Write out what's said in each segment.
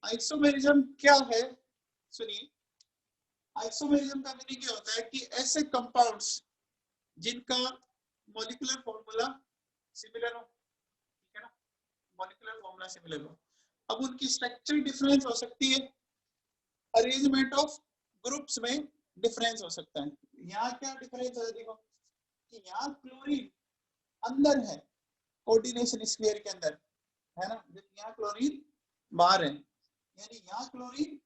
Isomerism क्या है? सुनिए, आइसोमेरिज्म का मीनिंग ये होता है कि ऐसे कंपाउंड्स जिनका मॉलिक्यूलर फॉर्मूला सिमिलर हो, ठीक है ना, मॉलिक्यूलर फॉर्मूला सिमिलर हो। अब उनकी स्ट्रक्चर डिफरेंस हो सकती है, अरेंजमेंट ऑफ ग्रुप्स में डिफरेंस हो सकता है। यहाँ क्या डिफरेंस है, देखो कि यहाँ क्लोरीन अंदर है कोऑर्डिनेशन स्क्वायर के अंदर, है ना, यहाँ क्लोरीन बाहर है, यानी यहाँ क्लोरीन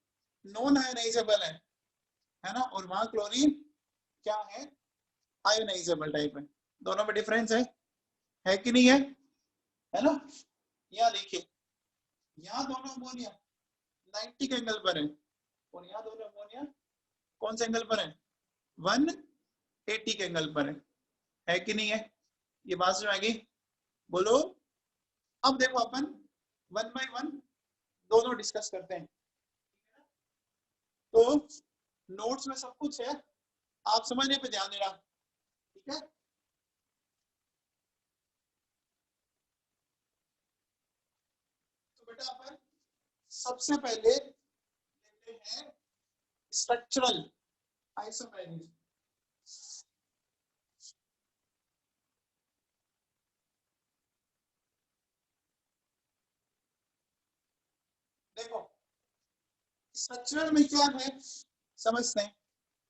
नॉन आयोनाइजेबल है ना, और वहां क्लोरीन क्या है, आयोनाइजेबल टाइप है। दोनों में डिफरेंस है कि नहीं है ना। यहाँ देखिए, यहाँ दोनों अमोनिया 90 के एंगल पर है, और यहाँ दोनों अमोनिया कौन से एंगल पर है, 180 के एंगल पर है कि नहीं है। ये बात समझ आ गई, बोलो। अब देखो अपन 1 बाय 1 दोनों डिस्कस करते हैं। तो नोट्स में सब कुछ है, आप समझने पे ध्यान देना, ठीक है। तो बेटा अपन सबसे पहले लेते हैं स्ट्रक्चरल आइसोमेरिज्म। देखो स्ट्रक्चरल में क्या है समझते हैं।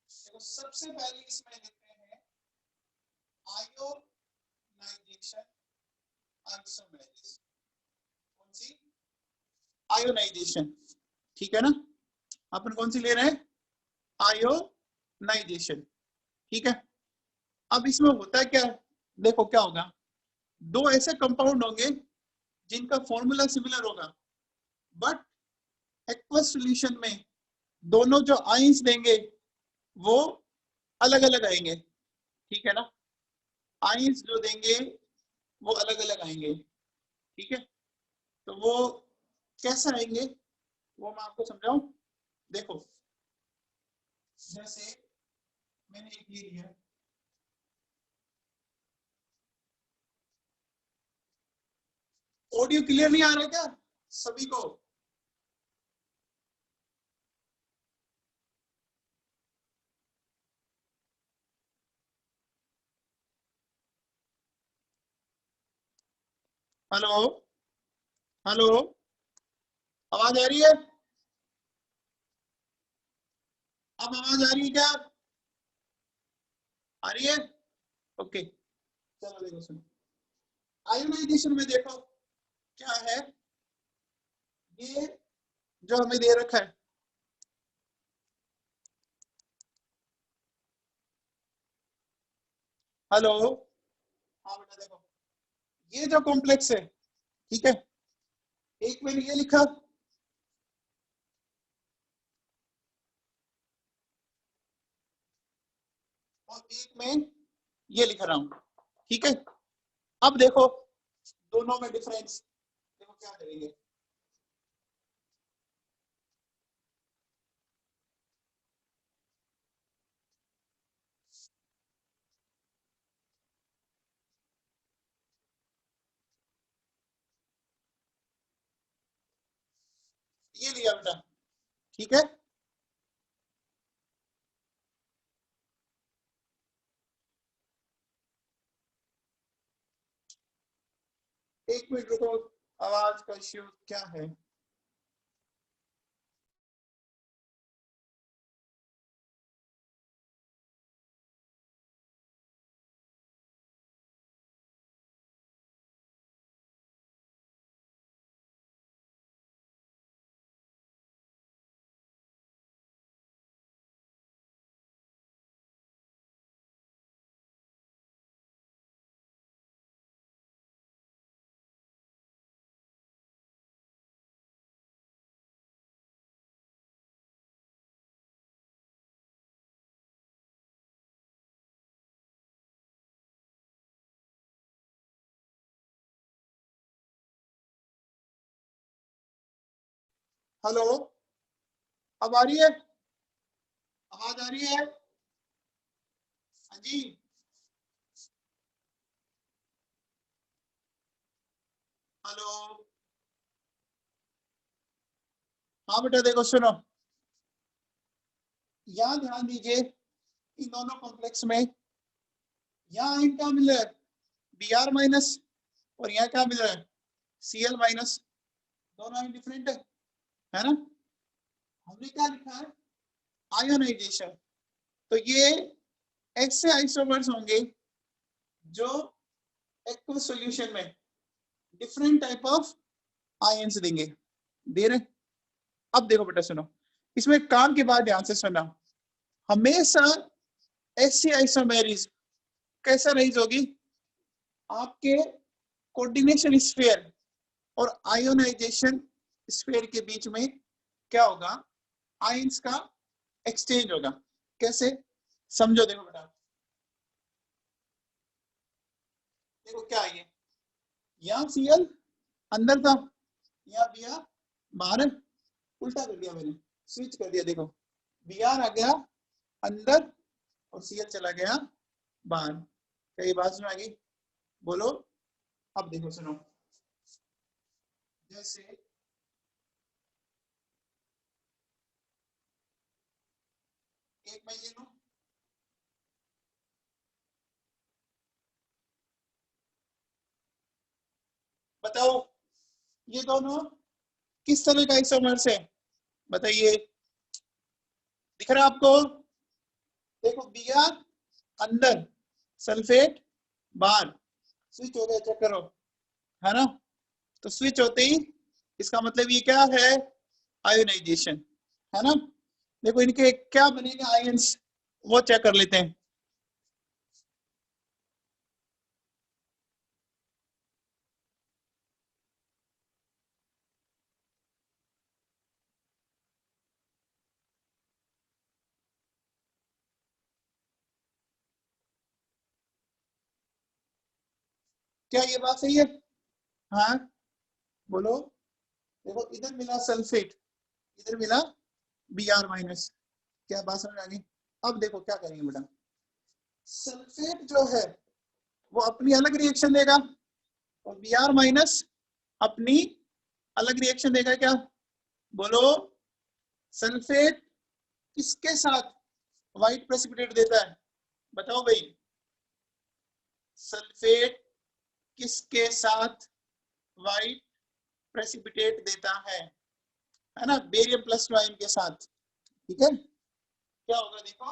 देखो सबसे पहले इसमें लेते हैं आयोनाइजेशन आइसोमेरिज्म। कौन सी, आयोनाइजेशन, ठीक है ना। अपन कौन सी ले रहे हैं, आयोनाइजेशन, ठीक है। अब इसमें होता है क्या, देखो क्या होगा, दो ऐसे कंपाउंड होंगे जिनका फॉर्मूला सिमिलर होगा, बट एक्वस सॉल्यूशन में दोनों जो आयंस देंगे वो अलग अलग आएंगे, ठीक है ना। आयंस जो देंगे वो अलग अलग आएंगे, ठीक है। तो वो कैसे आएंगे वो मैं आपको समझाऊं। देखो जैसे मैंने एक ये लिया, ऑडियो क्लियर नहीं आ रहा क्या सभी को? हेलो हेलो, आवाज आ रही है? अब आवाज आ रही है क्या, आ रही है? ओके, चलो देखो सुनो, आयोनाइजेशन में देखो क्या है, ये जो हमें दे रखा है, हेलो, हाँ बेटा देखो, ये जो कॉम्प्लेक्स है, ठीक है, एक मैंने ये लिखा और एक में ये लिख रहा हूं, ठीक है। अब देखो दोनों में डिफरेंस, देखो क्या करेंगे, ये लिया बेटा, ठीक है। एक मिनट रुको, आवाज का इश्यू क्या है। हेलो, अब आ रही है, आवाज आ रही है? हाँ जी, हेलो, हाँ बेटा देखो सुनो, यहाँ ध्यान दीजिए, इन दोनों कॉम्प्लेक्स में यहाँ आयन क्या मिल रहा है, Br माइनस, और यहाँ क्या मिल रहा है, Cl माइनस। दोनों आयन डिफरेंट है ना। हमने क्या लिखा है, आयोनाइजेशन। तो ये ऐसे आइसोमर्स होंगे जो एक्वस सॉल्यूशन में डिफरेंट टाइप ऑफ आयंस देंगे, दे रहे। अब देखो बेटा सुनो, इसमें काम की बात ध्यान से सुनना, हमेशा ऐसी आइसोमेरिज कैसा रेज होगी, आपके कोऑर्डिनेशन स्फीयर और आयोनाइजेशन स्फीयर के बीच में क्या होगा, आयंस का एक्सचेंज होगा। कैसे समझो, देखो बेटा, देखो क्या है ये, यहाँ Cl अंदर था, यहाँ Br बाहर है, उल्टा कर दिया मैंने, स्विच कर दिया। देखो Br आ गया अंदर और Cl चला गया बाहर। क्या ये बात सुन आ गई, बोलो। अब देखो सुनो, जैसे एक मैं ये लूं, बताओ ये दोनों किस तरह का आइसोमर्स है, बताइए, दिख रहा है आपको। देखो Br अंदर, सल्फेट बाहर, स्विच हो गया, चेक करो, है ना। तो स्विच होते ही इसका मतलब ये क्या है, आयोनाइजेशन, है ना। देखो इनके क्या बनेगा आयंस, वो चेक कर लेते हैं। क्या ये बात सही है, हाँ बोलो। देखो इधर मिला सल्फेट, इधर मिला Br माइनस, क्या बात समझ आ गई। अब देखो क्या करेंगे बेटा, सल्फेट जो है वो अपनी अलग रिएक्शन देगा और Br माइनस अपनी अलग रिएक्शन देगा। क्या बोलो, सल्फेट किसके साथ व्हाइट प्रेसिपिटेट देता है, बताओ भाई, सल्फेट किसके साथ व्हाइट प्रेसिपिटेट देता है ना, बेरियम प्लस 2 आयन के साथ, ठीक है। क्या होगा देखो,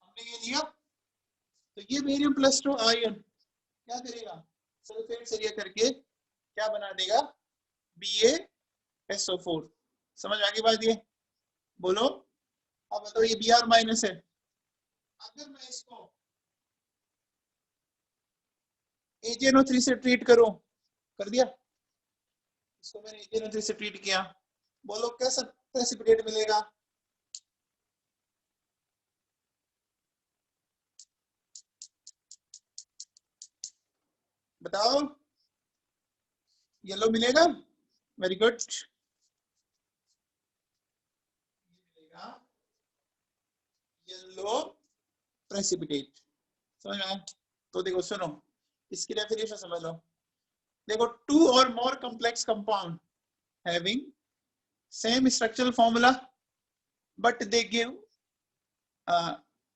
हमने ये लिया, तो ये बेरियम प्लस 2 आयन क्या करेगा, सल्फेट से रिएक्ट करके क्या बना देगा, BaSO4। समझ आ गई बात ये, बोलो। अब बताओ ये Br माइनस है, अगर मैं इसको AgNO3 से ट्रीट करूं, कर दिया, इसको मैंने AgNO3 से ट्रीट किया, बोलो कैसा प्रेसिपिटेट मिलेगा, बताओ। येलो मिलेगा, वेरी गुड, मिलेगा येलो प्रेसिपिटेट। समझ में आया। तो देखो सुनो, इसकी डेफिनेशन समझ लो। देखो, टू और more complex compound having same structural formula but they give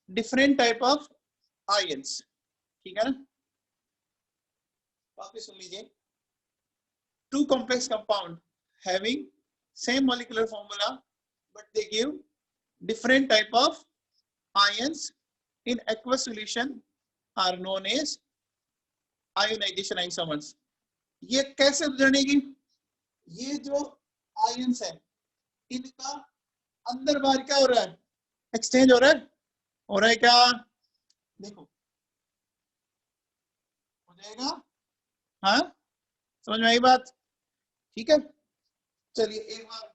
different type of ions, ठीक है ना। वापस सुन लीजिए, two complex compound having same molecular formula but they give different type of ions in aqueous solution are known as ionization isomers। ये कैसे बनेगी, ये जो आयंस है इनका अंदर बाहर क्या हो रहा है, एक्सचेंज हो रहा है, हो रहा है क्या, देखो हो जाएगा, हाँ समझ में आई बात, ठीक है। चलिए एक बार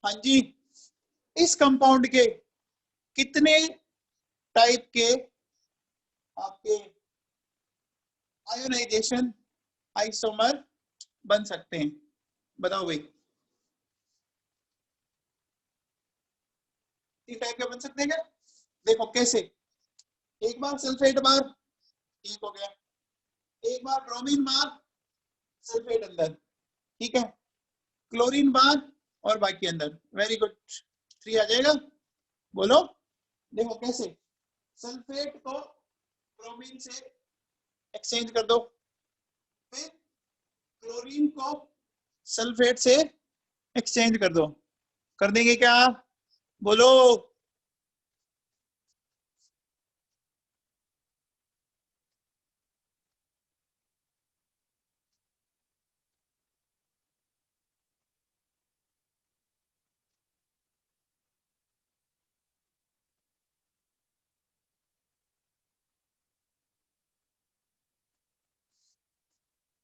हाँ जी, इस कंपाउंड के कितने टाइप के आपके आयोनाइजेशन आइसोमर बन सकते हैं? बताओ भाई, तीन टाइप के बन सकते हैं क्या? देखो कैसे, एक बार सल्फेट बार, ठीक हो गया, एक बार ब्रोमीन बार, सल्फेट अंदर, ठीक है, क्लोरीन बार और बाकी अंदर, वेरी गुड, 3 आ जाएगा। बोलो, देखो कैसे, सल्फेट को ब्रोमीन से एक्सचेंज कर दो, फिर क्लोरीन को सल्फेट से एक्सचेंज कर दो, कर देंगे क्या? बोलो,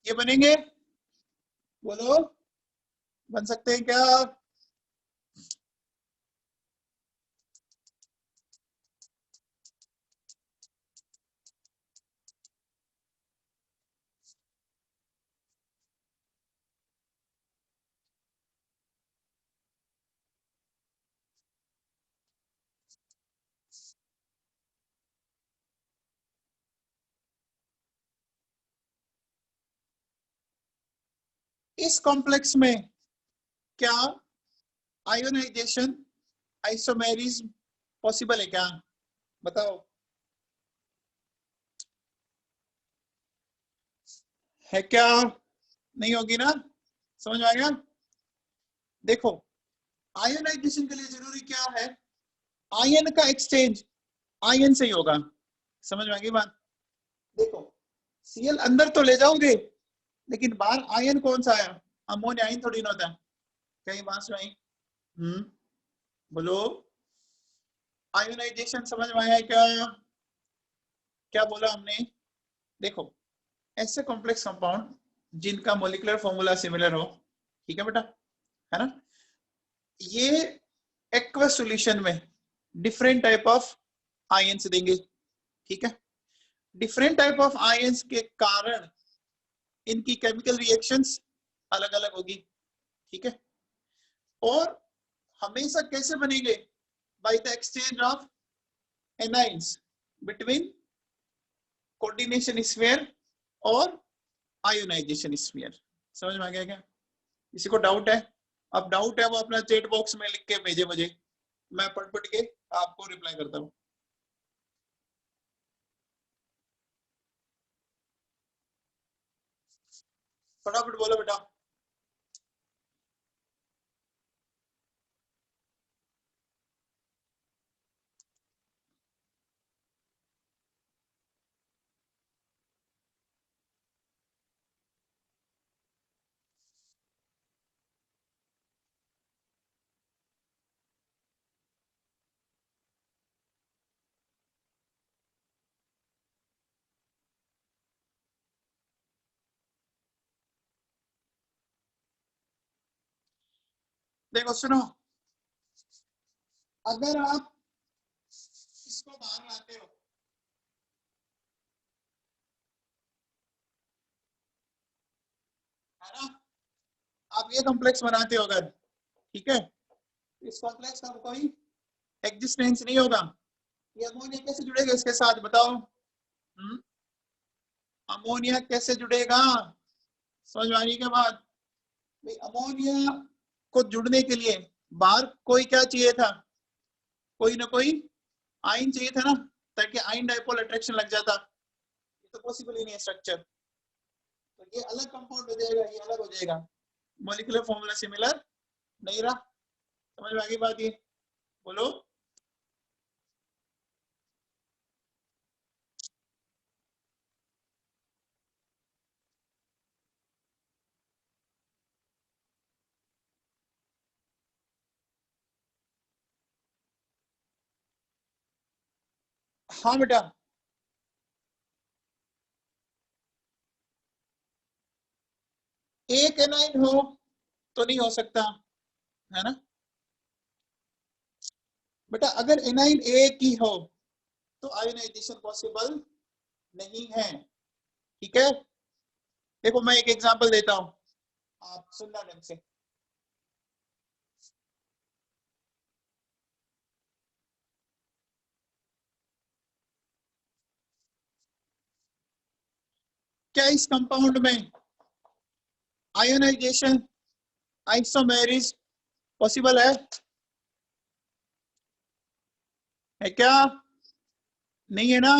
ये बनेंगे? बोलो, बन सकते हैं क्या? इस कॉम्प्लेक्स में क्या आयोनाइजेशन आइसोमेरिज्म पॉसिबल है क्या? बताओ, है क्या? नहीं होगी ना? समझ में आ गया? देखो, आयोनाइजेशन के लिए जरूरी क्या है? आयन का एक्सचेंज आयन से ही होगा। समझ में आ गई बात? देखो, Cl अंदर तो ले जाओगे, लेकिन बाहर आयन कौन सा आया? अमोनिया आयन थोड़ी ना होता, कहीं बात में आई? बोलो, आयोनाइजेशन समझ में आया क्या? क्या बोला हमने? देखो, ऐसे कॉम्प्लेक्स कंपाउंड जिनका मॉलिक्यूलर फॉर्मूला सिमिलर हो, ठीक है बेटा, है ना, ये एक्वस सॉल्यूशन में डिफरेंट टाइप ऑफ आयंस देंगे, ठीक है, डिफरेंट टाइप ऑफ आयंस के कारण इनकी केमिकल रिएक्शंस अलग अलग होगी, ठीक है, और हमेशा कैसे बनेंगे? By the exchange of anions between coordination sphere और आयोनाइजेशन स्फीयर। समझ में आ गया क्या? किसी को डाउट है? अब डाउट है वो अपना चैट बॉक्स में लिख के भेजे मुझे, मैं पढ़ पढ़ के आपको रिप्लाई करता हूँ। फटाफट बोलो बेटा। देखो सुनो, अगर आप इसको बाहर लाते हो, है ना, आप ये कॉम्प्लेक्स बनाते हो अगर, ठीक है, इस कॉम्प्लेक्स का कोई एग्जिस्टेंस नहीं होगा। ये अमोनिया कैसे जुड़ेगा इसके साथ? बताओ, अमोनिया कैसे जुड़ेगा? समझ में आ रही है बात? भाई अमोनिया को जुड़ने के लिए बाहर कोई क्या चाहिए था? कोई ना कोई आयन चाहिए था ना, ताकि आयन डाइपोल अट्रैक्शन लग जाता। ये तो पॉसिबल ही नहीं है स्ट्रक्चर, तो ये अलग कंपाउंड हो जाएगा, ये अलग हो जाएगा, मॉलिक्यूलर फॉर्मूला सिमिलर नहीं रहा। समझ में आ गई बात? ये बोलो, हाँ बेटा, एक एनाइन हो तो नहीं हो सकता, है ना बेटा? अगर एनाइन एक ही हो तो आयोनाइजेशन पॉसिबल नहीं है। ठीक है, देखो मैं एक एग्जांपल देता हूं, आप सुनना ढंग से। क्या इस कंपाउंड में आयोनाइजेशन, आइसोमेरिज पॉसिबल है क्या? नहीं है ना?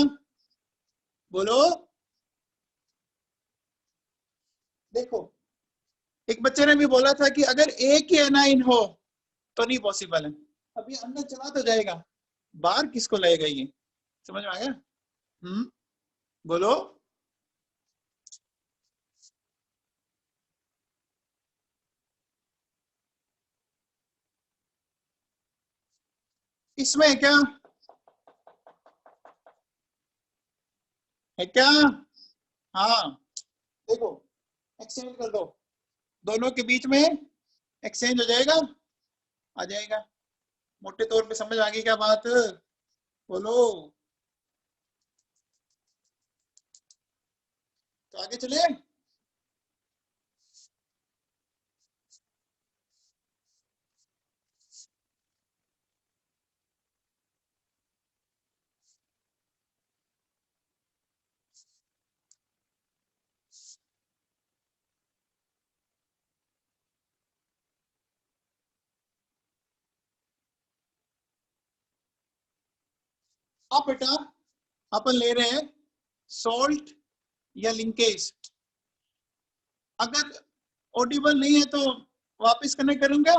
बोलो। देखो, एक बच्चे ने भी बोला था कि अगर एक ही एनाइन हो तो नहीं पॉसिबल है। अब ये अंदर चला तो जाएगा, बाहर किसको लगेगा ये? समझ में आ गया? बोलो। इसमें है क्या? है क्या? हाँ, देखो एक्सचेंज कर दो, दोनों के बीच में एक्सचेंज हो जाएगा, आ जाएगा। मोटे तौर पे समझ आ गई क्या बात? बोलो। तो आगे चले। अब बेटा अपन ले रहे हैं सॉल्ट या लिंकेज। अगर ऑडिबल नहीं है तो वापस कनेक्ट करूंगा।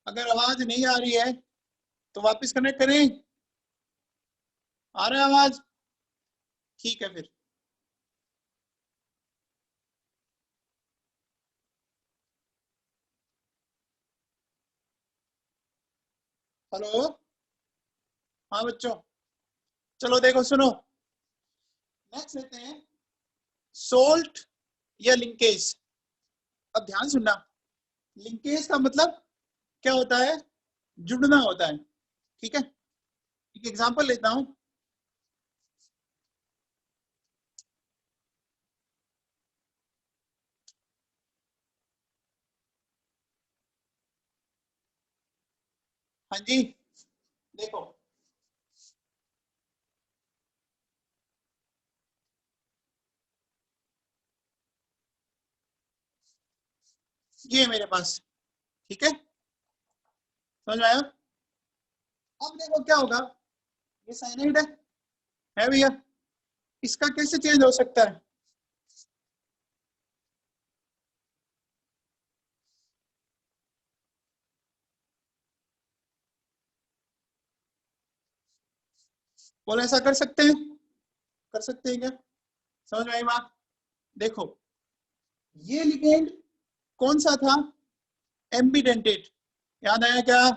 अगर आवाज नहीं आ रही है तो वापस कनेक्ट करें। आ रहा है आवाज? ठीक है फिर। हेलो। हाँ बच्चों, चलो देखो सुनो, नेक्स्ट लेते हैं सोल्ट या लिंकेज। अब ध्यान सुनना, लिंकेज का मतलब क्या होता है? जुड़ना होता है। ठीक है, एक एग्जांपल लेता हूं। हाँ जी, देखो ये है मेरे पास। ठीक है, समझ में आया? अब देखो क्या होगा, ये साइनाइड है भैया, इसका कैसे चेंज हो सकता है? बोलो, ऐसा कर सकते हैं? कर सकते हैं क्या? समझ में आई बात? देखो, ये लिगेंड कौन सा था? एम्बीडेंटेट। याद आया क्या?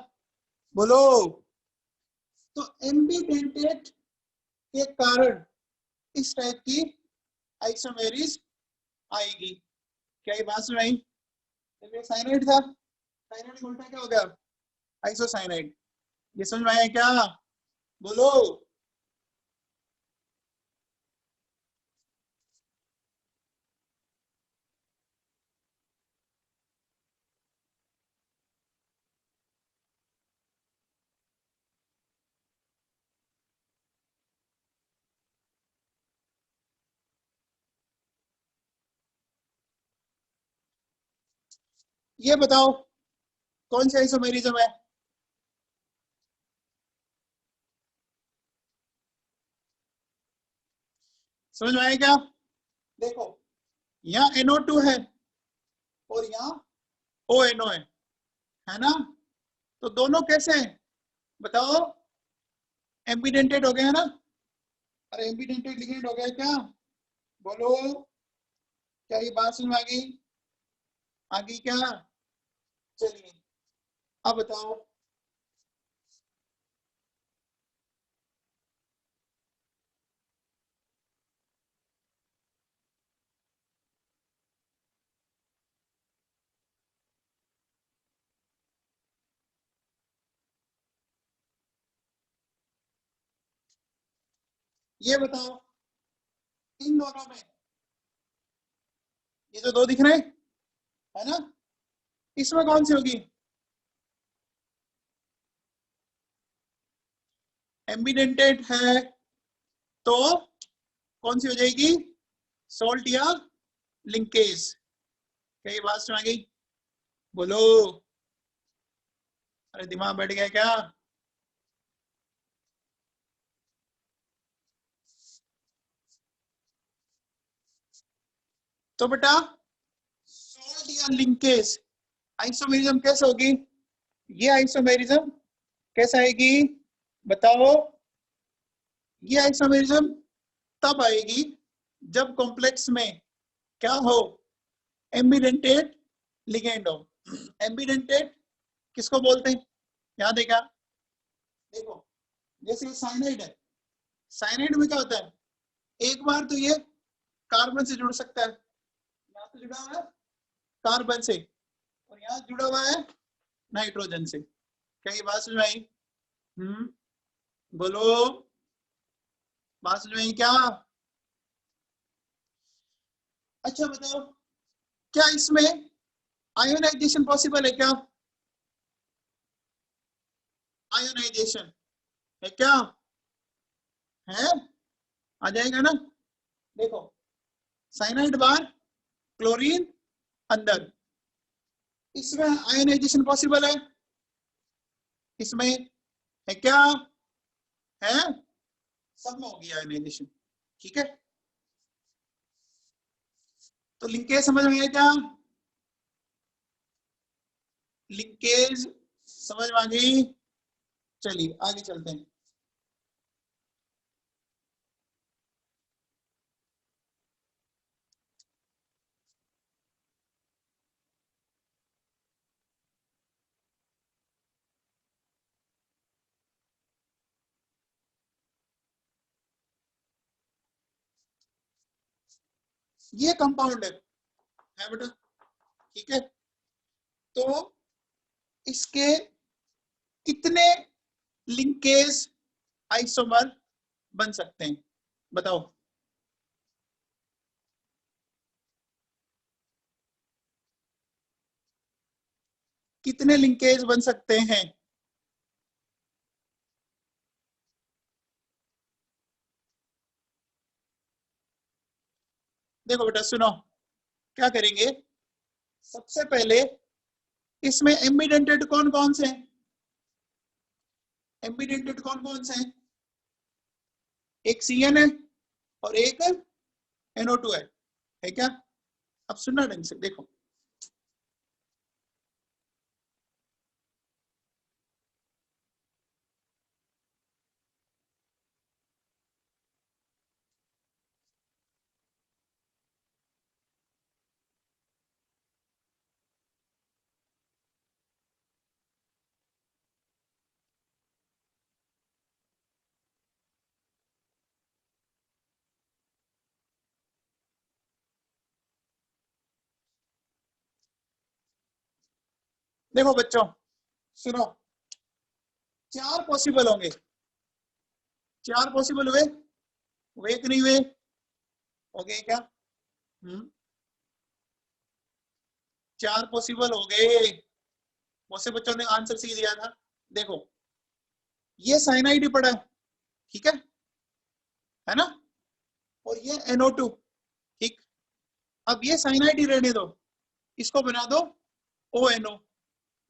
बोलो। तो एम्बीडेंटेट के कारण इस टाइप की आइसोमेरिज आएगी। क्या ये बात सुनाई? साइनाइड था, साइनाइड का उल्टा क्या हो गया? आइसोसाइनाइड। ये समझ में आया क्या? बोलो। ये बताओ कौन सी आइसोमेरिज्म है? समझ में आया क्या? देखो, यहाँ NO2 है और यहाँ ONO है ना? तो दोनों कैसे हैं बताओ? एम्बीडेंटेड हो गए है ना? अरे एम्बीडेंटेड लिगेंड हो गया क्या? बोलो। क्या ये बात समझ में आ गई? आ गई क्या? चलिए, अब बताओ। ये बताओ इन दोनों में, ये जो दो दिख रहे हैं है ना, इसमें कौन सी होगी? एम्बिडेंटेड है तो कौन सी हो जाएगी? सोल्ट या लिंकेज? क्या ये बात सुना गई? बोलो, अरे दिमाग बैठ गया क्या? तो बेटा सोल्ट या लिंकेज आइसोमेरिज्म कैसे होगी? ये आइसोमेरिज्म कैसे आएगी बताओ? ये आइसोमेरिज्म तब आएगी जब कॉम्प्लेक्स में क्या हो? एम्बिडेंटेड लिगेंड हो। एम्बिडेंटेड किसको बोलते हैं? याद है क्या? देखो जैसे साइनाइड है, साइनाइड में क्या होता है, एक बार तो ये कार्बन से जुड़ सकता है, यहाँ तो जुड़ा हुआ है कार्बन से और यहाँ जुड़ा हुआ है नाइट्रोजन से। क्या ये बात समझ में आई? बोलो, बात समझ में आई क्या? अच्छा बताओ, क्या इसमें आयोनाइजेशन पॉसिबल है क्या? आयोनाइजेशन है क्या? है, आ जाएगा ना? देखो साइनाइड बार, क्लोरीन अंदर, इसमें आयोनाइजेशन पॉसिबल है? इसमें है क्या? है, सब में होगी आयोनाइजेशन। ठीक है, तो लिंकेज समझ में आया क्या? लिंकेज समझ में आ गई? चलिए आगे चलते हैं। ये कंपाउंड है बेटा, ठीक है, तो इसके कितने लिंकेज आइसोमर बन सकते हैं बताओ? कितने लिंकेज बन सकते हैं? देखो बेटा सुनो, क्या करेंगे, सबसे पहले इसमें एम्बिडेंटेड कौन कौन से हैं? एम्बिडेंटेड कौन कौन से हैं? एक CN है और एक NO2 है क्या? अब सुनना ढंग से, देखो देखो बच्चों सुनो, चार पॉसिबल होंगे, चार पॉसिबल हुए, हुए कि नहीं हुए? हो गए क्या? चार पॉसिबल हो गए, बहुत से बच्चों ने आंसर सी दिया था। देखो ये साइनाइड ही पड़ा है, ठीक है ना, और ये NO2, ठीक। अब ये साइनाइड ही रहने दो, इसको बना दो ONO,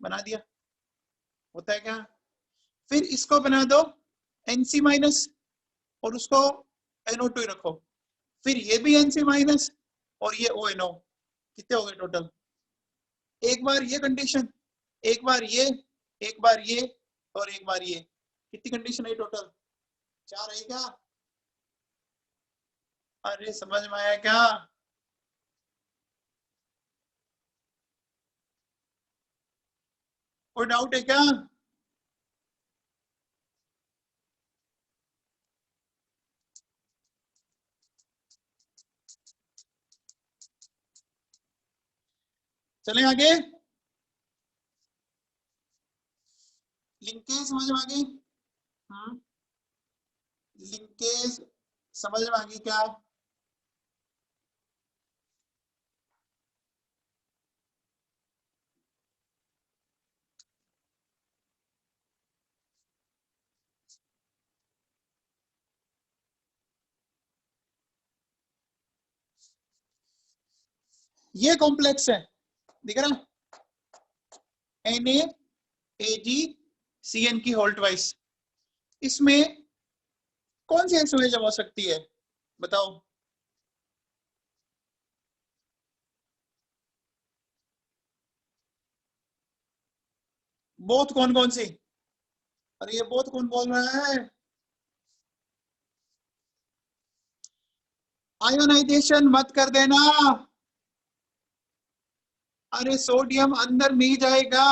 बना दिया, होता है क्या? फिर इसको बना दो NC- और उसको NO2 ही रखो, फिर ये भी NC- और ये ONO, कितने हो गए टोटल? एक बार ये कंडीशन, एक बार ये, एक बार ये और एक बार ये, कितनी कंडीशन है टोटल? चार है क्या? अरे समझ में आया क्या? कोई डाउट है क्या? चले आगे, लिंकेज समझ में आ गई? लिंकेज समझ में आ गई क्या? ये कॉम्प्लेक्स है, दिख रहा NaAgCN की होल ट्वाइस। इसमें कौन सी एक्सोलेशन जमा हो सकती है बताओ? बोथ कौन कौन सी? अरे ये बोथ कौन बोल रहा है? आयोनाइजेशन मत कर देना। अरे सोडियम अंदर नहीं जाएगा,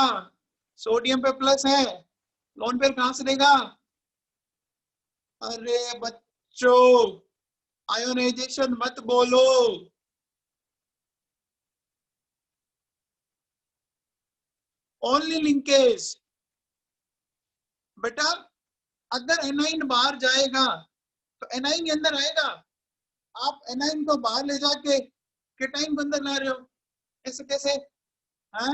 सोडियम पे प्लस है, लोन पेयर कहां से देगा? अरे बच्चों आयोनाइजेशन मत बोलो। Only linkage. बेटा अगर एनाइन बाहर जाएगा तो एनाइन अंदर आएगा। आप एनाइन को बाहर ले जाके केटाइन को अंदर ला रहे हो, ऐसे कैसे? हाँ?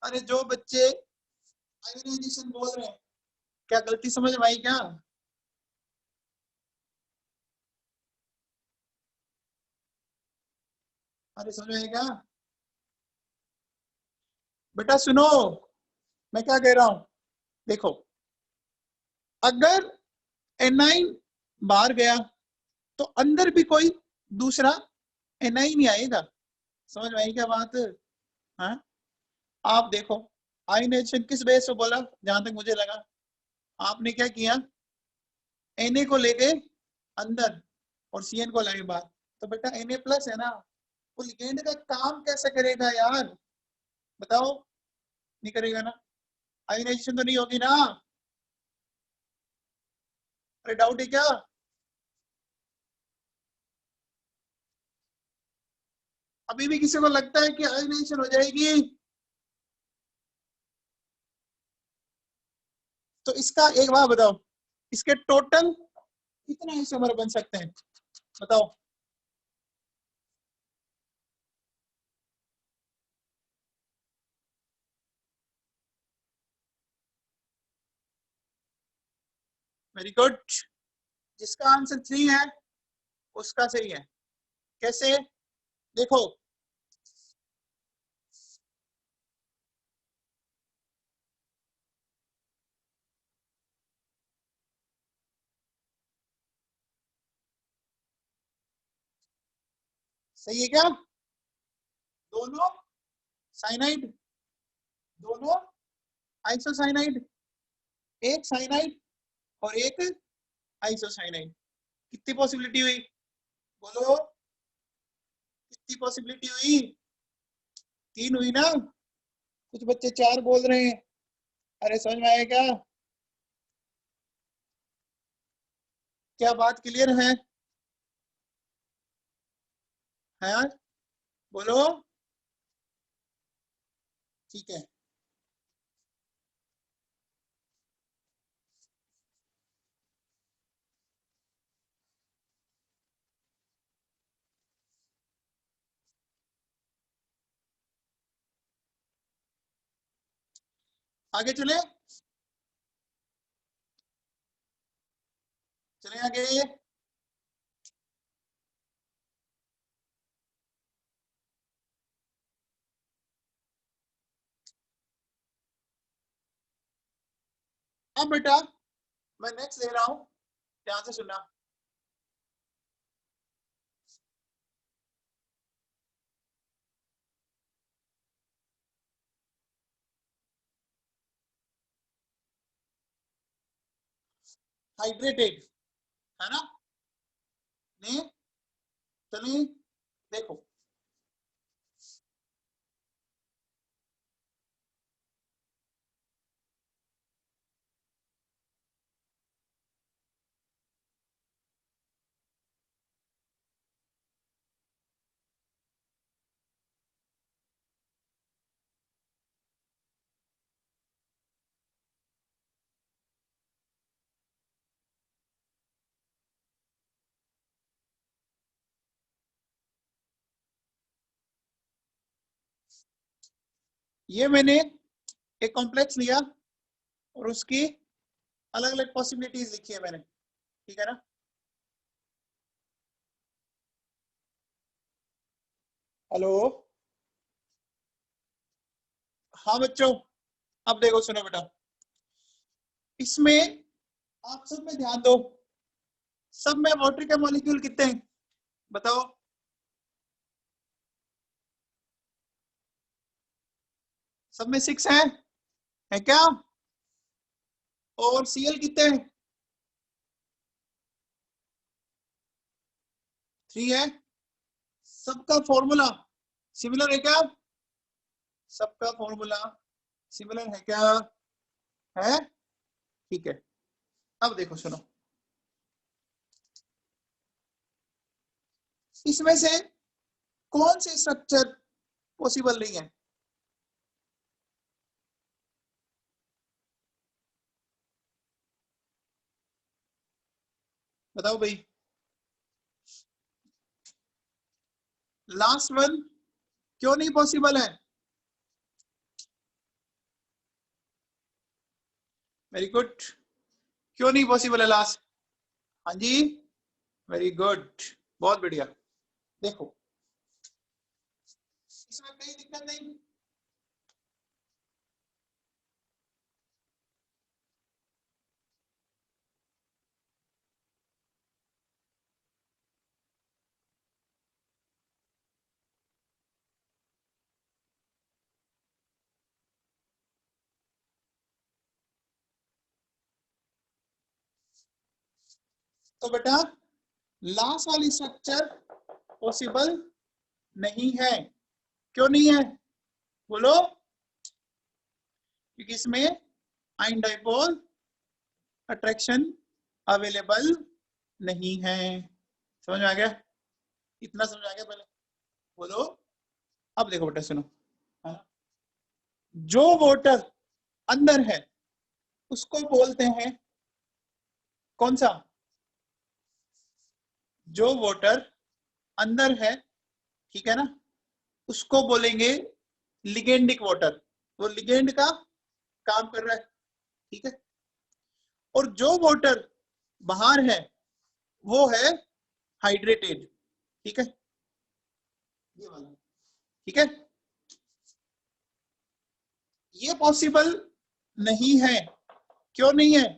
अरे जो बच्चे आयोनाइजेशन बोल रहे हैं, क्या गलती समझ में आई क्या? अरे समझ में आई क्या? बेटा सुनो, मैं क्या कह रहा हूं, देखो अगर एनाइन बाहर गया तो अंदर भी कोई दूसरा एनाइन ही आएगा। समझ में आई क्या बात? हाँ? आप देखो आयोनाइजेशन किस बेस पे बोला, जहां तक मुझे लगा आपने क्या किया, Na को ले गए अंदर और Cn को लाए बाहर, तो बेटा Na प्लस है ना, वो लिगेंड का काम कैसे करेगा यार बताओ? नहीं करेगा ना, आयोनाइजेशन तो नहीं होगी ना। अरे डाउट है क्या? अभी भी किसी को लगता है कि आयोनाइजेशन हो जाएगी? तो इसका एक बात बताओ, इसके टोटल कितने आइसोमर बन सकते हैं बताओ? Very good. जिसका आंसर 3 है उसका सही है। कैसे? देखो सही है क्या? दोनों साइनाइड, दोनों आइसोसाइनाइड, एक साइनाइड और एक आइसोसाइनाइड। कितनी पॉसिबिलिटी हुई बोलो? कितनी पॉसिबिलिटी हुई? 3 हुई ना? कुछ बच्चे 4 बोल रहे हैं। अरे समझ में आया क्या? क्या बात क्लियर है? हाँ बोलो। ठीक है, आगे चले, चले आगे। अब बेटा मैं नेक्स्ट दे रहा हूं, ध्यान से सुनना। हाइड्रेटेड है ना? नहीं? चलिए देखो, ये मैंने एक कॉम्प्लेक्स लिया और उसकी अलग अलग पॉसिबिलिटीज लिखी है मैंने, ठीक है ना। हेलो, हाँ बच्चों, अब देखो सुनो बेटा, इसमें आप सब में ध्यान दो, सब में वाटर के मॉलिक्यूल कितने हैं बताओ। सब में 6 है क्या? और Cl कितने हैं? 3 है। सबका फॉर्मूला सिमिलर है क्या? सबका फॉर्मूला सिमिलर है क्या? है, ठीक है। अब देखो सुनो, इसमें से कौन सी स्ट्रक्चर पॉसिबल नहीं है? बताओ भाई। लास्ट वन क्यों नहीं पॉसिबल है? वेरी गुड, क्यों नहीं पॉसिबल है लास्ट? हाँ जी, वेरी गुड, बहुत बढ़िया। देखो इसमें कोई दिक्कत नहीं। तो बेटा लास्ट वाली स्ट्रक्चर पॉसिबल नहीं है, क्यों नहीं है बोलो? क्योंकि इसमें आयन डाइपोल अट्रैक्शन अवेलेबल नहीं है। समझ में आ गया? इतना समझ आ गया पहले बोलो। अब देखो बेटा सुनो, जो वाटर अंदर है उसको बोलते हैं कौन सा? जो वाटर अंदर है, ठीक है ना, उसको बोलेंगे लिगेंडिक वाटर। वो लिगेंड का काम कर रहा है, ठीक है। और जो वाटर बाहर है वो है हाइड्रेटेड, ठीक है, ये वाला, ठीक है। ये पॉसिबल नहीं है, क्यों नहीं है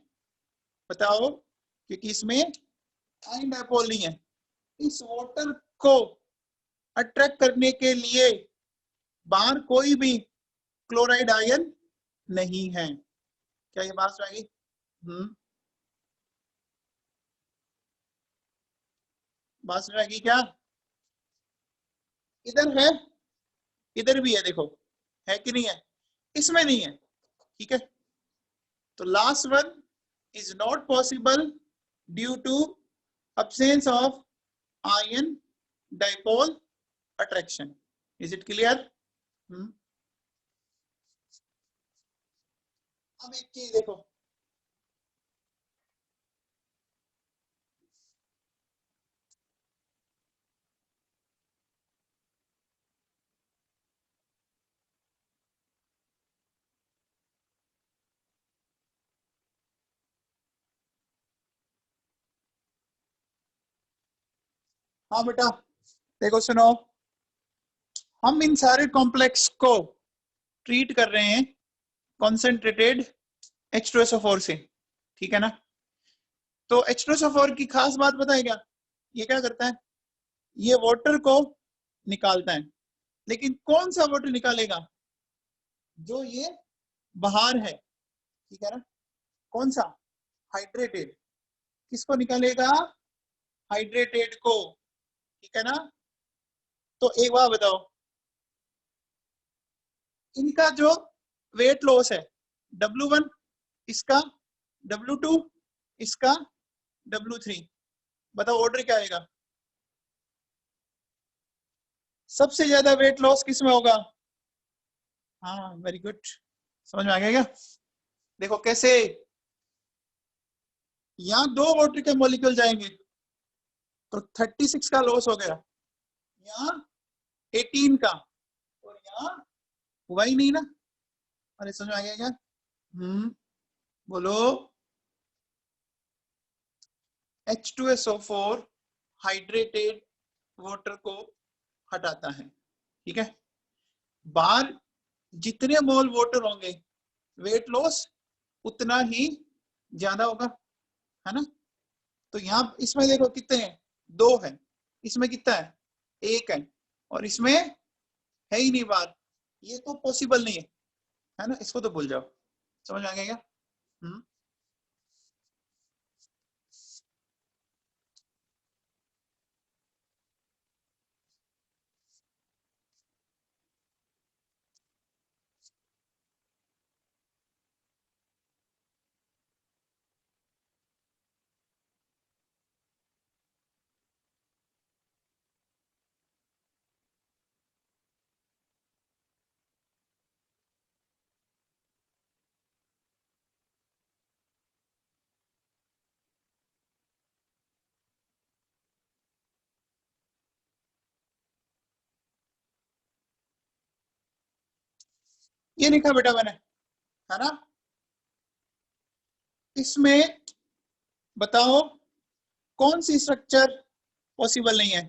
बताओ? क्योंकि इसमें आयन डाइपोल नहीं है। इस वाटर को अट्रैक्ट करने के लिए बाहर कोई भी क्लोराइड आयन नहीं है। क्या ये बात समझ आई? बात समझ आई क्या? इधर है, इधर भी है, देखो है कि नहीं है? इसमें नहीं है, ठीक है। तो last one is not possible due to absence of ion dipole attraction. Is it clear? अब एक चीज देखो, हाँ बेटा देखो सुनो, हम इन सारे कॉम्प्लेक्स को ट्रीट कर रहे हैं कॉन्सेंट्रेटेड H2SO4 से, ठीक है ना। तो H2SO4 की खास बात पता है क्या? ये क्या करता है? ये वाटर को निकालता है, लेकिन कौन सा वाटर निकालेगा? जो ये बाहर है, ठीक है ना। कौन सा? हाइड्रेटेड। किसको निकालेगा? हाइड्रेटेड को, ठीक है ना। तो एक बात बताओ, इनका जो वेट लॉस है W1, इसका W2, इसका W3, बताओ ऑर्डर क्या आएगा? सबसे ज्यादा वेट लॉस किस में होगा? हाँ वेरी गुड, समझ में आ गया क्या? देखो कैसे, यहाँ 2 वाटर के मॉलिक्यूल जाएंगे तो 36 का लॉस हो गया, यहाँ 18 का, और यहाँ हुआ ही नहीं ना, अरे समझ में आ गया क्या? बोलो। H2SO4 हाइड्रेटेड वाटर को हटाता है, ठीक है। बाहर जितने मोल वाटर होंगे वेट लॉस उतना ही ज्यादा होगा, है ना। तो यहाँ इसमें देखो कितने हैं, 2 है, इसमें कितना है, 1 है, और इसमें है ही नहीं बाहर, ये तो पॉसिबल नहीं है ना, इसको तो भूल जाओ। समझ में आ गया क्या? हम्म ये लिखा बेटा मैंने, है ना। इसमें बताओ कौन सी स्ट्रक्चर पॉसिबल नहीं है?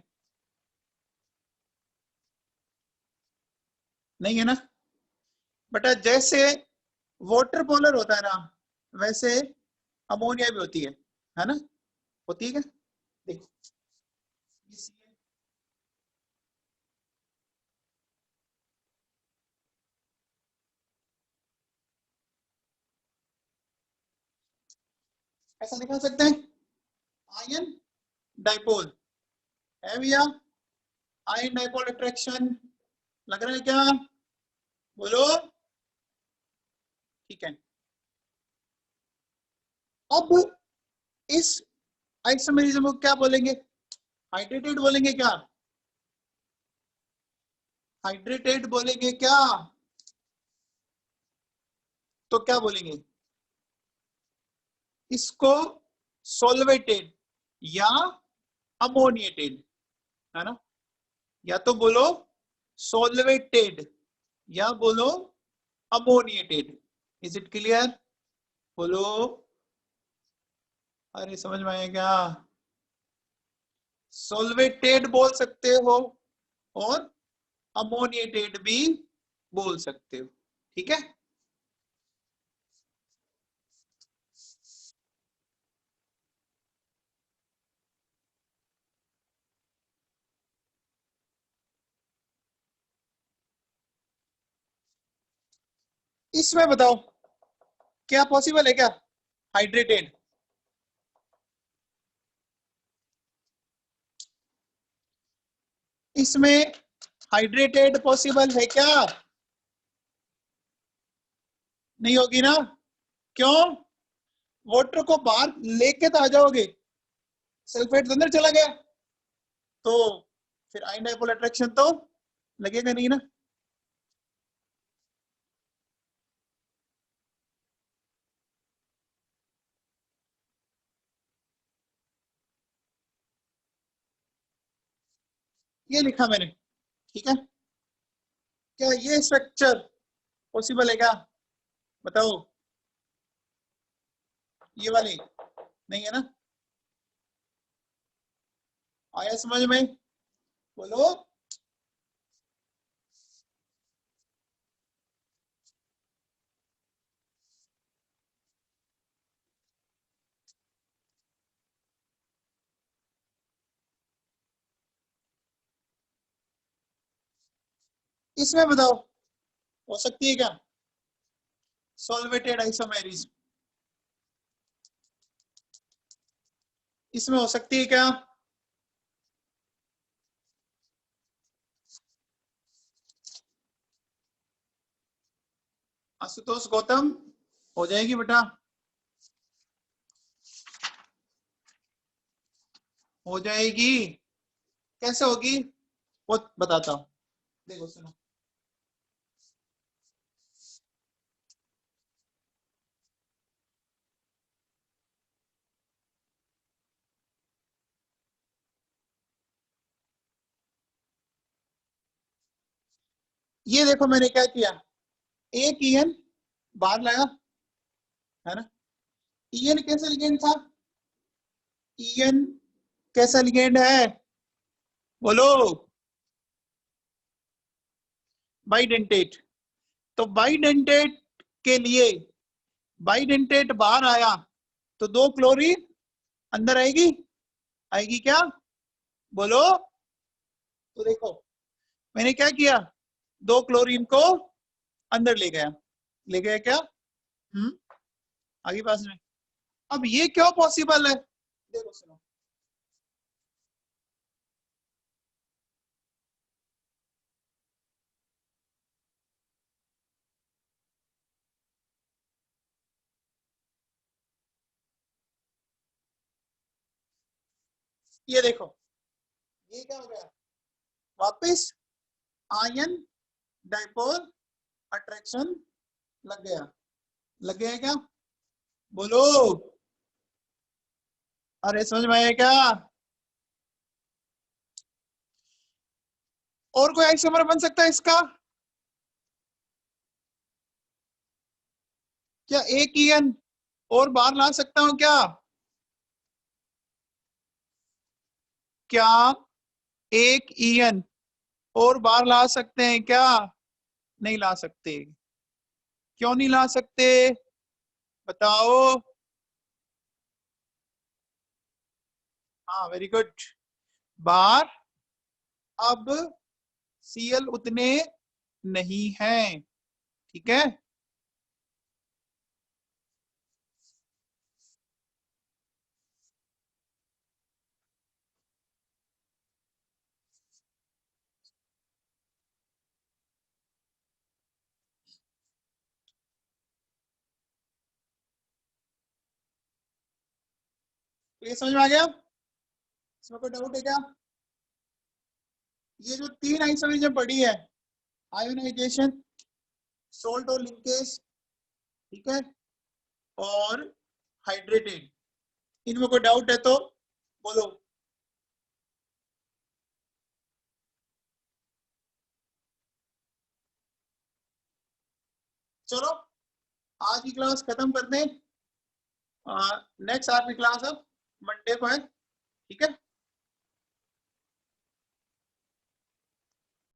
नहीं है ना बेटा, जैसे वाटर पोलर होता है ना, वैसे अमोनिया भी होती है ना, होती है क्या? देखो ऐसा निकाल सकते हैं, आयन डाइपोल है भैया, आयन डाइपोल अट्रैक्शन लग रहा है क्या? बोलो। ठीक है, अब इस आइसोमेरिज्म को क्या बोलेंगे? हाइड्रेटेड बोलेंगे क्या? हाइड्रेटेड बोलेंगे क्या? तो क्या बोलेंगे इसको? सोलवेटेड या अमोनिएटेड, है ना। या तो बोलो सोलवेटेड या बोलो अमोनिएटेड। Is it clear? बोलो। अरे समझ में आया क्या? सोलवेटेड बोल सकते हो और अमोनिएटेड भी बोल सकते हो, ठीक है। इसमें बताओ क्या पॉसिबल है क्या हाइड्रेटेड? इसमें हाइड्रेटेड पॉसिबल है क्या? नहीं होगी ना, क्यों? वाटर को बाहर लेके तो आ जाओगे, सल्फेट तो अंदर चला गया, तो फिर आयन डाइपोल अट्रैक्शन तो लगेगा नहीं ना। ये लिखा मैंने, ठीक है। क्या ये स्ट्रक्चर पॉसिबल है क्या? बताओ। ये वाली नहीं है ना, आया समझ में? बोलो। इसमें बताओ हो सकती है क्या सॉल्वेटेड आइसोमेरिज? इसमें हो सकती है क्या? आशुतोष गौतम, हो जाएगी बेटा, हो जाएगी। कैसे होगी वो बताता हूँ, देखो सुनो। ये देखो मैंने क्या किया, एक ईएन बाहर लाया है ना। ईएन कैसा लिगेंड था? ईएन कैसा लिगेंड है? बोलो। बाइडेंटेट। तो बाइडेंटेट के लिए बाइडेंटेट बाहर आया तो 2 क्लोरीन अंदर आएगी, आएगी क्या? बोलो। तो देखो मैंने क्या किया, 2 क्लोरीन को अंदर ले गया क्या? आगे पास में। अब ये क्यों पॉसिबल है? देखो सुनो, ये देखो, ये क्या हो गया, वापस आयन डाइपोल अट्रैक्शन लग गया क्या? बोलो। अरे समझ में आया क्या? और कोई आइसोमर बन सकता है इसका? क्या एक ईएन और बाहर ला सकता हूं क्या? क्या एक ईएन और बाहर ला सकते हैं क्या? नहीं ला सकते। क्यों नहीं ला सकते बताओ? हाँ वेरी गुड। बाहर अब सीएल उतने नहीं हैं, ठीक है। तो ये समझ में आ गया? इसमें कोई डाउट है क्या? ये जो 3 आइसोमरेज पड़ी है, आयोनाइजेशन, सोल्टो लिंकेज, ठीक है, और हाइड्रेटेड, इनमें कोई डाउट है तो बोलो। चलो आज की क्लास खत्म कर दें। नेक्स्ट आपकी क्लास अब मंडे को है, ठीक है।